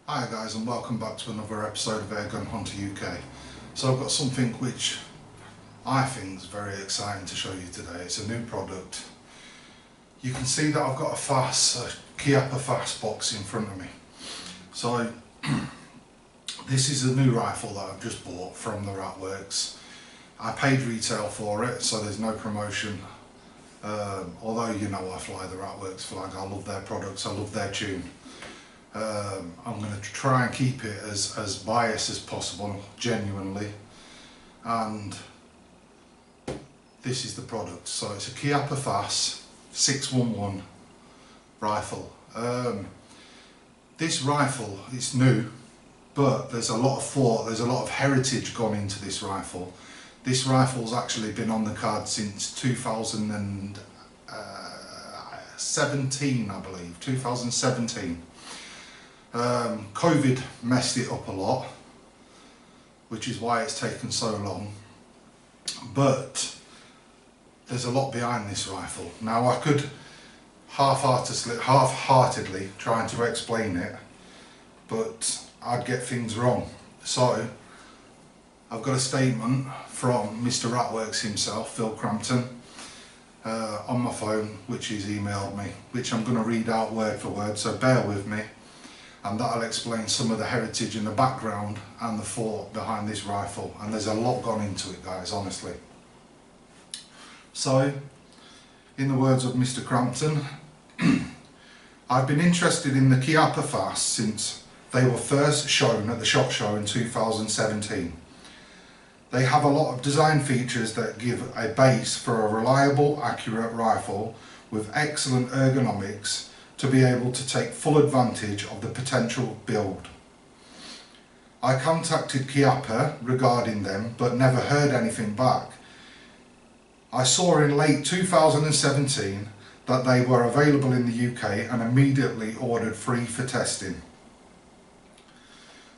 Hi guys, and welcome back to another episode of Gun Hunter U.K. So I've got something which I think is very exciting to show you today. It's a new product. You can see that I've got a FAS, a Chiappia FAS box in front of me. So this is a new rifle that I've just bought from the Ratworks. I paid retail for it, so there's no promotion. Although you know I fly the Ratworks flag, I love their products, I love their tune. I'm going to try and keep it as biased as possible, genuinely, and this is the product. So it's a Chiappia FAS 611 rifle. This rifle is new, but there's a lot of thought, there's a lot of heritage gone into this rifle. This rifle's actually been on the card since 2017, I believe, 2017. COVID messed it up a lot, which is why it's taken so long, but there's a lot behind this rifle. Now I could half-heartedly trying to explain it, but I'd get things wrong. So I've got a statement from Mr. Ratworks himself, Phil Crampton, on my phone, which he's emailed me, which I'm going to read out word for word, so bear with me. And that'll explain some of the heritage and the background and the thought behind this rifle. And there's a lot gone into it, guys, honestly. So, in the words of Mr. Crampton, I've been interested in the Chiappia FAS since they were first shown at the SHOT Show in 2017. They have a lot of design features that give a base for a reliable, accurate rifle with excellent ergonomics to be able to take full advantage of the potential build. I contacted Chiappia regarding them but never heard anything back. I saw in late 2017 that they were available in the UK and immediately ordered 3 for testing.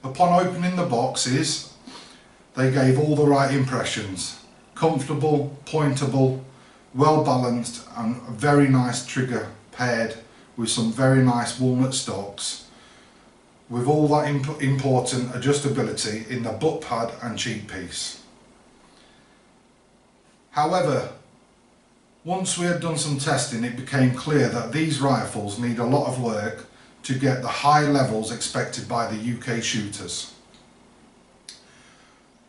Upon opening the boxes, they gave all the right impressions. Comfortable, pointable, well balanced, and a very nice trigger paired with some very nice walnut stocks, with all that important adjustability in the butt pad and cheek piece. However, once we had done some testing, it became clear that these rifles need a lot of work to get the high levels expected by the UK shooters.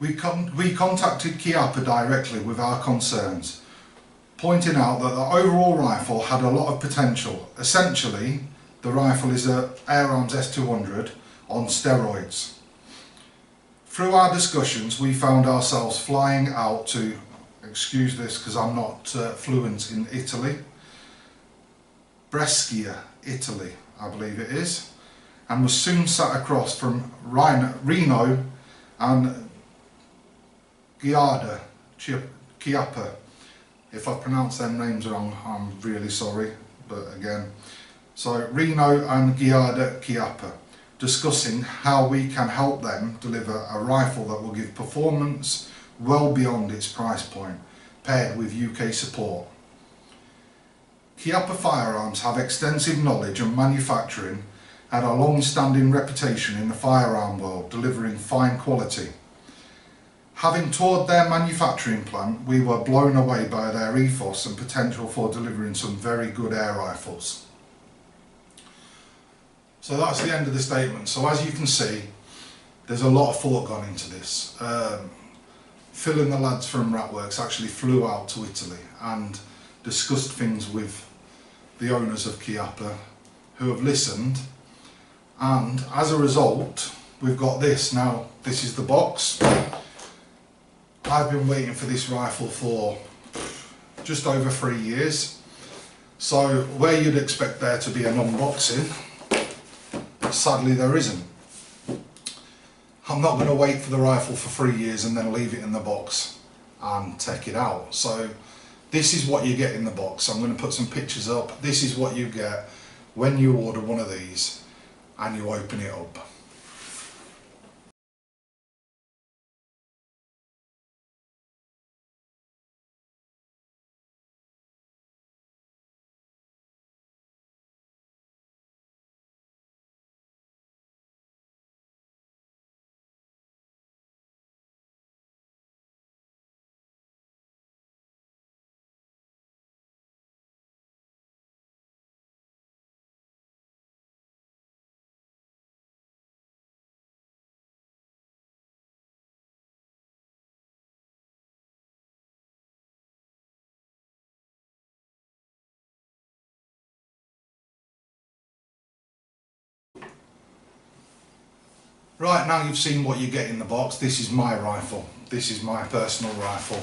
We contacted Chiappia directly with our concerns, pointing out that the overall rifle had a lot of potential. Essentially, the rifle is a AR611 S200 on steroids. Through our discussions, we found ourselves flying out to, excuse this because I'm not fluent in Italy, Brescia, Italy, I believe it is, and was soon sat across from Reno and Chiappia. If I pronounce them names wrong, I'm really sorry, but again. So Reno and Chiappia, discussing how we can help them deliver a rifle that will give performance well beyond its price point, paired with UK support. Chiappia Firearms have extensive knowledge and manufacturing and a long-standing reputation in the firearm world, delivering fine quality. Having toured their manufacturing plant, we were blown away by their ethos and potential for delivering some very good air rifles. So that's the end of the statement. So as you can see, there's a lot of thought gone into this. Phil and the lads from Ratworks actually flew out to Italy and discussed things with the owners of Chiappia, who have listened, and as a result, we've got this. Now, this is the box. I've been waiting for this rifle for just over 3 years, so where you'd expect there to be an unboxing, sadly there isn't. I'm not going to wait for the rifle for 3 years and then leave it in the box and take it out. So this is what you get in the box. I'm going to put some pictures up. This is what you get when you order one of these and you open it up. Right, now you've seen what you get in the box. This is my rifle. This is my personal rifle.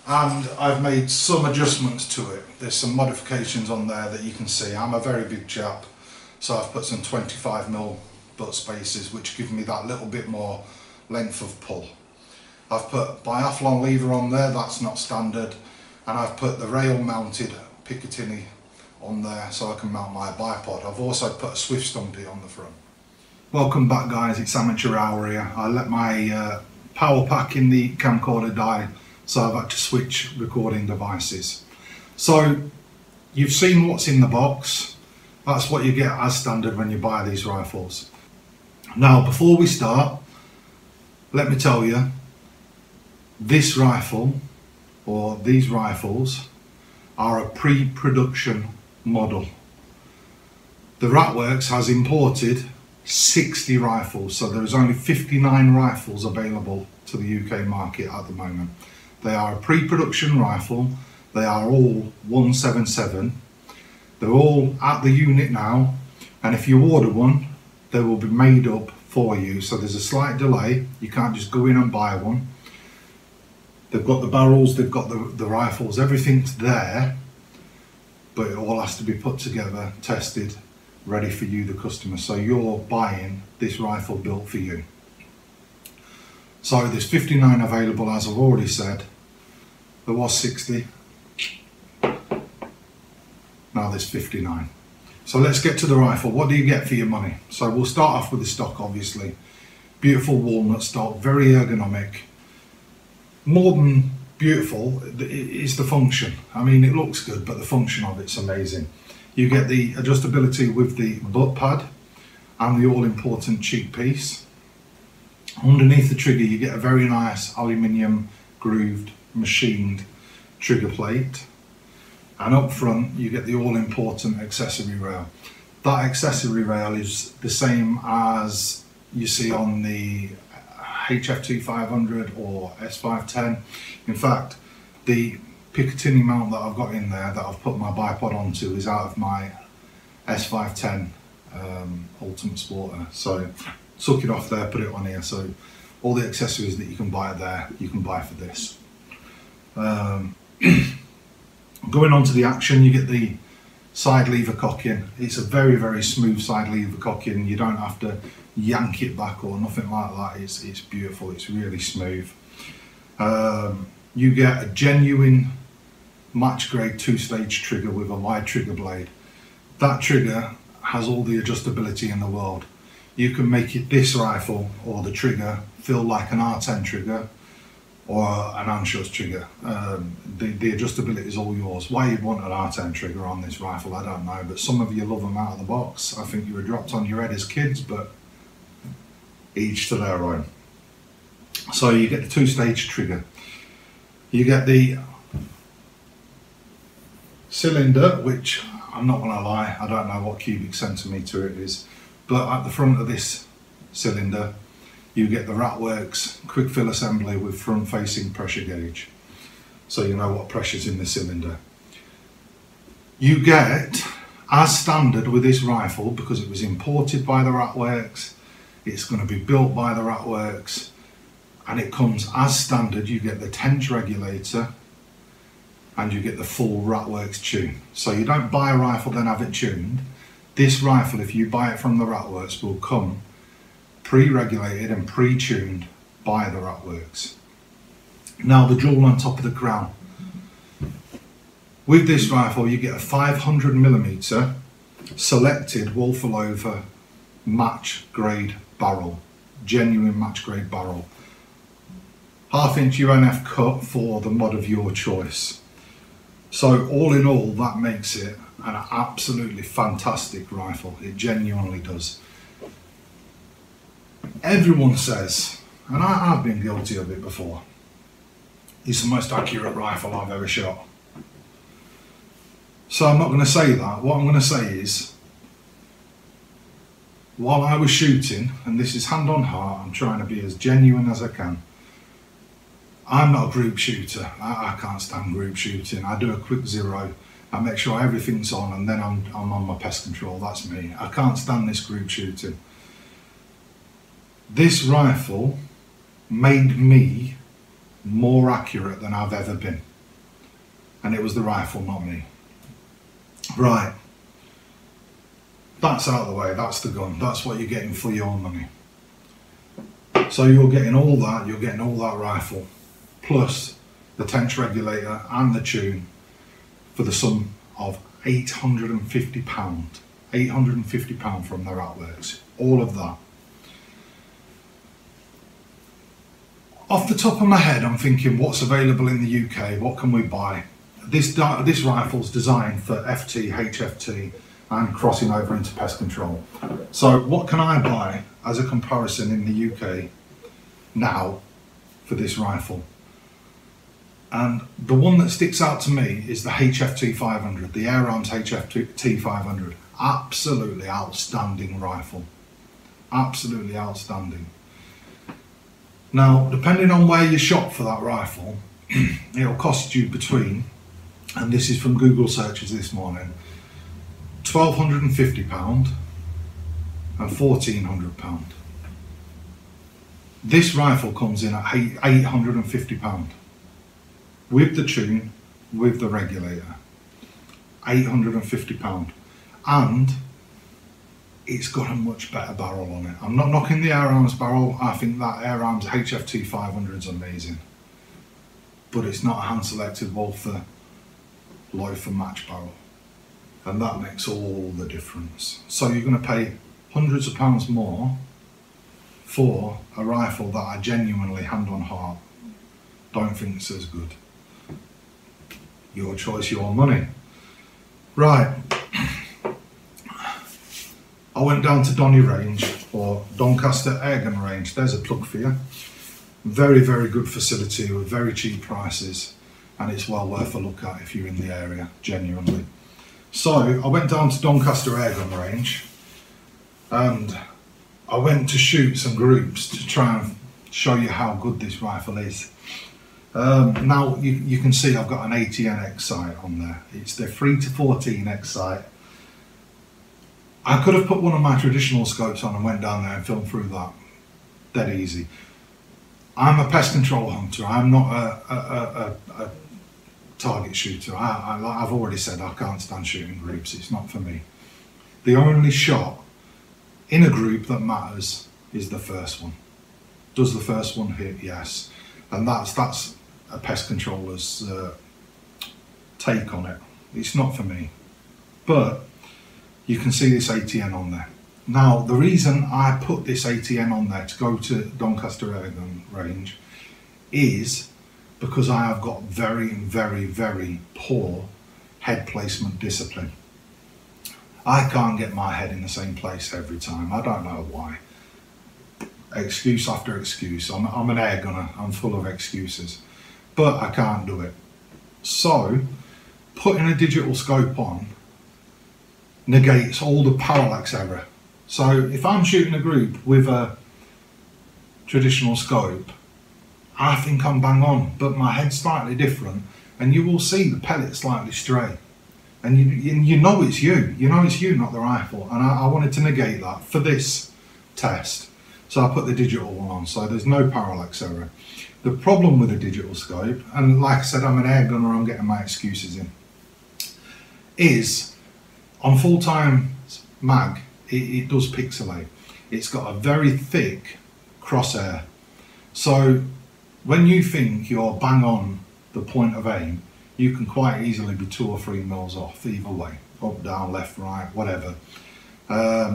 And I've made some adjustments to it. There's some modifications on there that you can see. I'm a very big chap, so I've put some 25mm butt spaces, which give me that little bit more length of pull. I've put biathlon lever on there, that's not standard, and I've put the rail mounted Picatinny on there so I can mount my bipod. I've also put a Swift Stumpy on the front. Welcome back guys, it's Amateur Hour here. I let my power pack in the camcorder die, so I've had to switch recording devices. So you've seen what's in the box. That's what you get as standard when you buy these rifles. Now before we start, let me tell you, this rifle or these rifles are a pre-production model. The Ratworks has imported 60 rifles, so there is only 59 rifles available to the UK market at the moment. They are a pre-production rifle. They are all 177. They're all at the unit now, and if you order one, they will be made up for you. So there's a slight delay. You can't just go in and buy one. They've got the barrels, they've got the rifles, everything's there, but it all has to be put together, tested, ready for you, the customer. So you're buying this rifle built for you. So there's 59 available, as I've already said. There was 60. Now there's 59. So let's get to the rifle. What do you get for your money? So we'll start off with the stock, obviously. Beautiful walnut stock, very ergonomic. More than beautiful, it's the function. I mean, it looks good, but the function of it's amazing. You get the adjustability with the butt pad and the all-important cheek piece. Underneath the trigger, you get a very nice aluminium grooved, machined trigger plate. And up front, you get the all-important accessory rail. That accessory rail is the same as you see on the HF2500 or S510. In fact, the Picatinny mount that I've got in there that I've put my bipod onto is out of my S510 Ultimate Sporter. So took it off there, put it on here. So all the accessories that you can buy there, you can buy for this. Going on to the action, you get the side lever cocking. It's a very, very smooth side lever cocking. You don't have to yank it back or nothing like that. It's beautiful, it's really smooth. You get a genuine match grade 2-stage trigger with a wide trigger blade. That trigger has all the adjustability in the world. You can make it, this rifle or the trigger, feel like an R10 trigger or an Anschutz trigger. The adjustability is all yours. Why you'd want an R10 trigger on this rifle, I don't know, but some of you love them out of the box. I think you were dropped on your head as kids, but each to their own. So you get the 2-stage trigger. You get the cylinder, which I'm not gonna lie, I don't know what cubic centimetre it is, but at the front of this cylinder, you get the Ratworks quick fill assembly with front facing pressure gauge. So you know what pressure's in the cylinder. You get, as standard with this rifle, because it was imported by the Ratworks, it's going to be built by the Ratworks, and it comes as standard. You get the tench regulator and you get the full Ratworks tune. So you don't buy a rifle then have it tuned. This rifle, if you buy it from the Ratworks, will come pre-regulated and pre-tuned by the Ratworks. Now the jewel on top of the crown. With this rifle you get a 500mm selected Wolfalover match grade barrel, genuine match grade barrel. 1/2 inch UNF cut for the mod of your choice. So all in all, that makes it an absolutely fantastic rifle. It genuinely does. Everyone says, and I've been guilty of it before, it's the most accurate rifle I've ever shot. So I'm not going to say that. What I'm going to say is, while I was shooting, and this is hand on heart, I'm trying to be as genuine as I can. I'm not a group shooter. I can't stand group shooting. I do a quick zero. I make sure everything's on, and then I'm on my pest control. That's me. I can't stand this group shooting. This rifle made me more accurate than I've ever been. And it was the rifle, not me. Right. That's out of the way, that's the gun. That's what you're getting for your money. So you're getting all that, rifle, plus the tench regulator and the tune for the sum of £850. £850 from their artworks. All of that. Off the top of my head, I'm thinking, what's available in the UK? What can we buy? This rifle's designed for FT, HFT, and crossing over into pest control. So what can I buy as a comparison in the UK now for this rifle? And the one that sticks out to me is the HFT 500, the AR611 HFT 500. Absolutely outstanding rifle. Absolutely outstanding. Now, depending on where you shop for that rifle, it'll cost you between, and this is from Google searches this morning, £1,250 and £1,400. This rifle comes in at £850 with the tune, with the regulator. £850, and it's got a much better barrel on it. I'm not knocking the AR611 barrel. I think that AR611 HFT 500 is amazing, but it's not a hand selected Walther Loafer match barrel, and that makes all the difference. So you're going to pay hundreds of pounds more for a rifle that I genuinely, hand on heart, don't think it's as good. Your choice, your money. Right, I went down to Donny Range, or Doncaster Airgun Range. There's a plug for you. Very, very good facility with very cheap prices, and it's well worth a look at if you're in the area, genuinely. So I went down to Doncaster Airgun Range, and I went to shoot some groups to try and show you how good this rifle is. Now you can see I've got an ATNX sight on there. It's the 3 to 14X sight. I could have put one of my traditional scopes on and went down there and filmed through that. Dead easy. I'm a pest control hunter. I'm not a target shooter. I've already said I can't stand shooting groups. It's not for me. The only shot in a group that matters is the first one. Does the first one hit? Yes. And that's a pest controller's take on it. It's not for me. But you can see this ATN on there. Now, the reason I put this ATN on there to go to Doncaster Airgun Range is because I have got very, very, very poor head placement discipline. I can't get my head in the same place every time. I don't know why. Excuse after excuse. I'm an air gunner. I'm full of excuses. But I can't do it. So, putting a digital scope on negates all the parallax error. So if I'm shooting a group with a traditional scope, I think I'm bang on, but my head's slightly different, and you will see the pellet slightly stray. And you know it's you. You know it's you, not the rifle. And I wanted to negate that for this test. So I put the digital one on, so there's no parallax error. The problem with a digital scope, and like I said, I'm an air gunner, I'm getting my excuses in, is on full-time mag, it does pixelate. It's got a very thick crosshair. So when you think you're bang on the point of aim, you can quite easily be 2 or 3 mils off either way, up, down, left, right, whatever.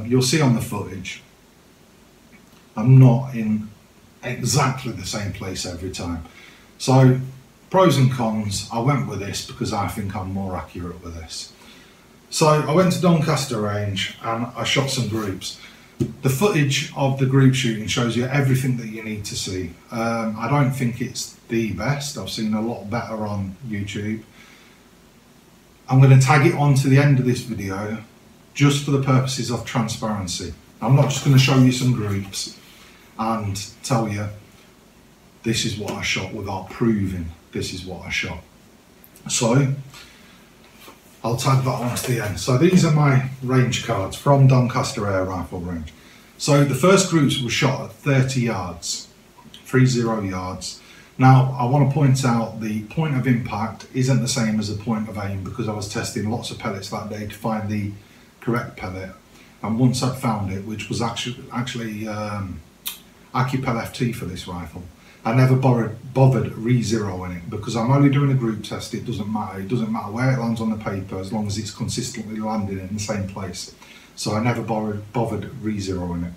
You'll see on the footage, I'm not in exactly the same place every time. So pros and cons, I went with this because I think I'm more accurate with this. So I went to Doncaster Range and I shot some groups. The footage of the group shooting shows you everything that you need to see. I don't think it's the best. I've seen a lot better on YouTube. I'm going to tag it on to the end of this video just for the purposes of transparency. I'm not just going to show you some groups and tell you this is what I shot without proving this is what I shot. So I'll tag that on to the end. So these are my range cards from Doncaster Air Rifle Range. So the first groups were shot at 30 yards, 30 yards. Now I want to point out the point of impact isn't the same as the point of aim, because I was testing lots of pellets that day to find the correct pellet, and once I'd found it, which was actually Accupel FT for this rifle, I never bothered re-zeroing it, because I'm only doing a group test. It doesn't matter where it lands on the paper as long as it's consistently landing in the same place. So I never bothered re-zeroing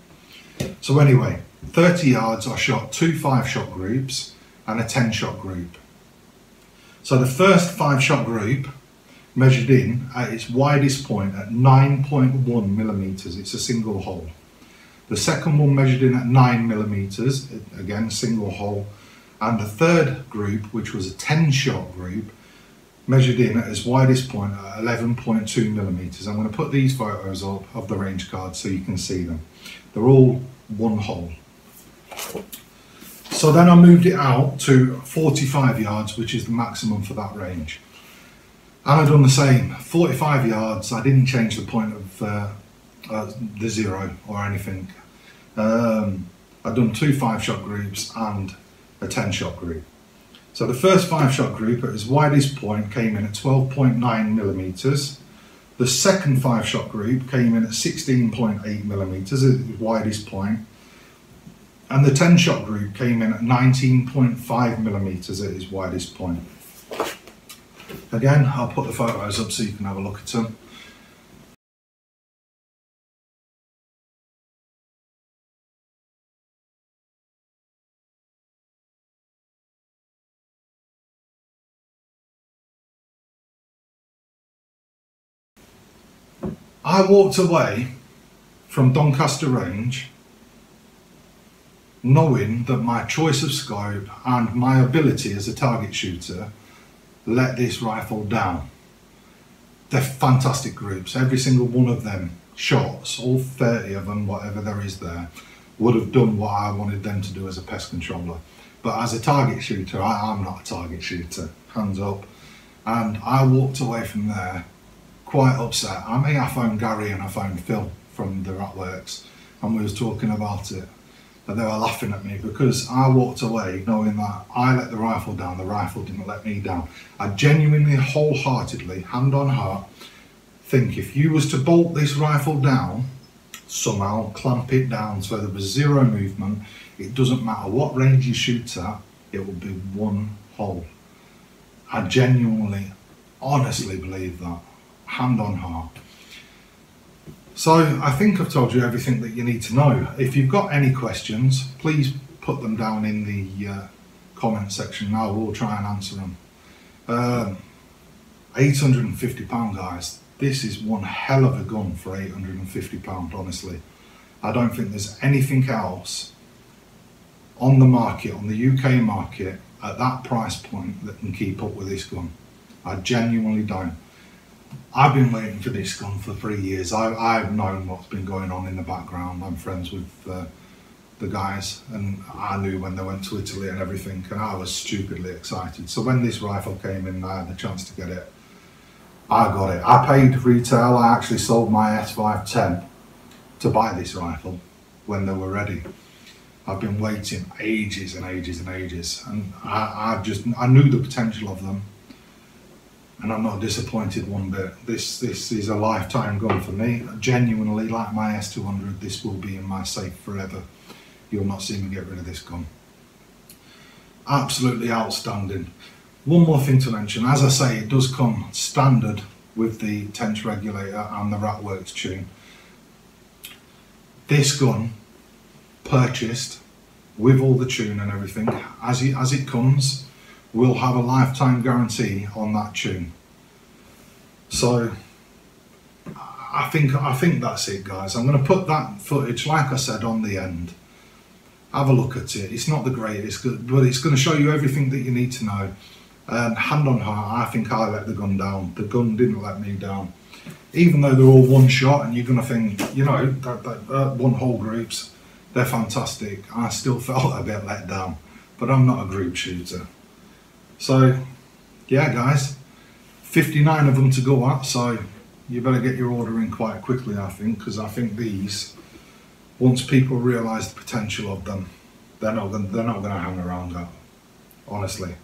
it. So anyway, 30 yards I shot 2 5-shot groups and a 10-shot group. So the first 5-shot group measured in at its widest point at 9.1 millimeters. It's a single hole. The second one measured in at 9 millimeters, again single hole, and the third group, which was a 10-shot group, measured in at its widest point at 11.2 millimeters. I'm going to put these photos up of the range cards so you can see them. They're all one hole. So then I moved it out to 45 yards, which is the maximum for that range. And I've done the same, 45 yards. I didn't change the point of the zero or anything. I've done 2 5-shot groups and a 10-shot group. So the first 5-shot group at its widest point came in at 12.9 millimeters. The second 5-shot group came in at 16.8 millimeters at its widest point. And the 10-shot group came in at 19.5 millimeters at its widest point. Again, I'll put the photos up so you can have a look at them. I walked away from Doncaster Range knowing that my choice of scope and my ability as a target shooter let this rifle down. They're fantastic groups. Every single one of them shots, all 30 of them, whatever there is there, would have done what I wanted them to do as a pest controller. But as a target shooter, I'm not a target shooter, hands up. And I walked away from there quite upset. I mean, I phoned Gary and I phoned Phil from the Ratworks, and we was talking about it. And they were laughing at me because I walked away knowing that I let the rifle down, the rifle didn't let me down. I genuinely, wholeheartedly, hand on heart, think if you was to bolt this rifle down, somehow clamp it down so there was zero movement, it doesn't matter what range you shoot at, it will be one hole. I genuinely, honestly believe that, hand on heart. So I think I've told you everything that you need to know. If you've got any questions, please put them down in the comment section and I will try and answer them. £850 guys, this is one hell of a gun for £850, honestly. I don't think there's anything else on the market, on the UK market, at that price point that can keep up with this gun. I genuinely don't. I've been waiting for this gun for 3 years. I've known what's been going on in the background. I'm friends with the guys, and I knew when they went to Italy and everything, and I was stupidly excited. So when this rifle came in, I had the chance to get it. I got it. I paid retail. I actually sold my S510 to buy this rifle when they were ready. I've been waiting ages and ages and ages, and I knew the potential of them. And I'm not disappointed one bit. This is a lifetime gun for me. Genuinely, like my S200, this will be in my safe forever. You'll not see me get rid of this gun. Absolutely outstanding. One more thing to mention, as I say, it does come standard with the tench regulator and the Ratworks tune. This gun, purchased with all the tune and everything, as it comes, will have a lifetime guarantee on that tune. So I think that's it, guys. I'm going to put that footage, like I said, on the end. Have a look at it. It's not the greatest, but it's going to show you everything that you need to know. Hand on heart, I think I let the gun down. The gun didn't let me down. Even though they're all one shot, and you're going to think, you know, that one hole groups, they're fantastic. I still felt a bit let down, but I'm not a group shooter. So, yeah, guys, 59 of them to go at, so you better get your order in quite quickly, I think, because I think these once people realise the potential of them, they're not going to hang around that, honestly.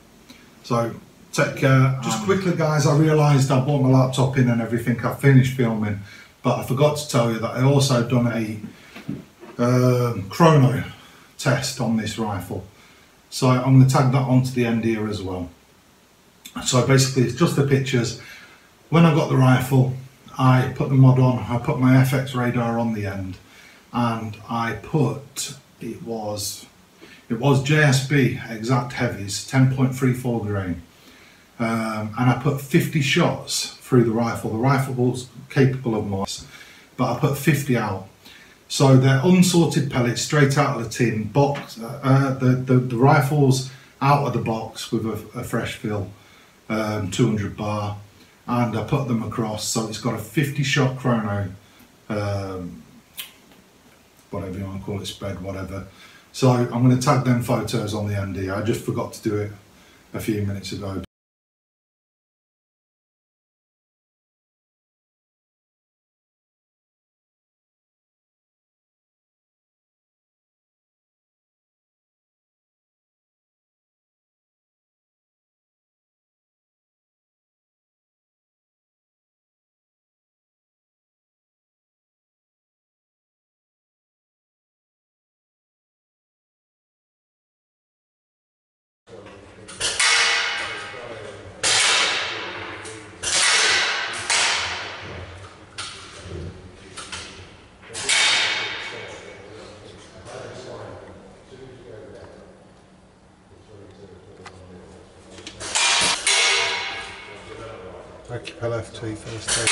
So take care. Just quickly guys, I realised I brought my laptop in and everything, I finished filming, but I forgot to tell you that I also done a chrono test on this rifle. So I'm going to tag that onto the end here as well. So basically it's just the pictures. When I got the rifle, I put the mod on, I put my FX radar on the end, and I put, it was JSB exact heavies, 10.34 grain, and I put 50 shots through the rifle. The rifle was capable of more, but I put 50 out. So they're unsorted pellets straight out of the tin box. The rifle's out of the box with a fresh fill, 200 bar, and I put them across. So it's got a 50 shot chrono, whatever you want to call it, spread, whatever. So I'm going to tag them photos on the ND. I just forgot to do it a few minutes ago. LFT first take.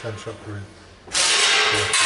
Ten shot green. Yeah.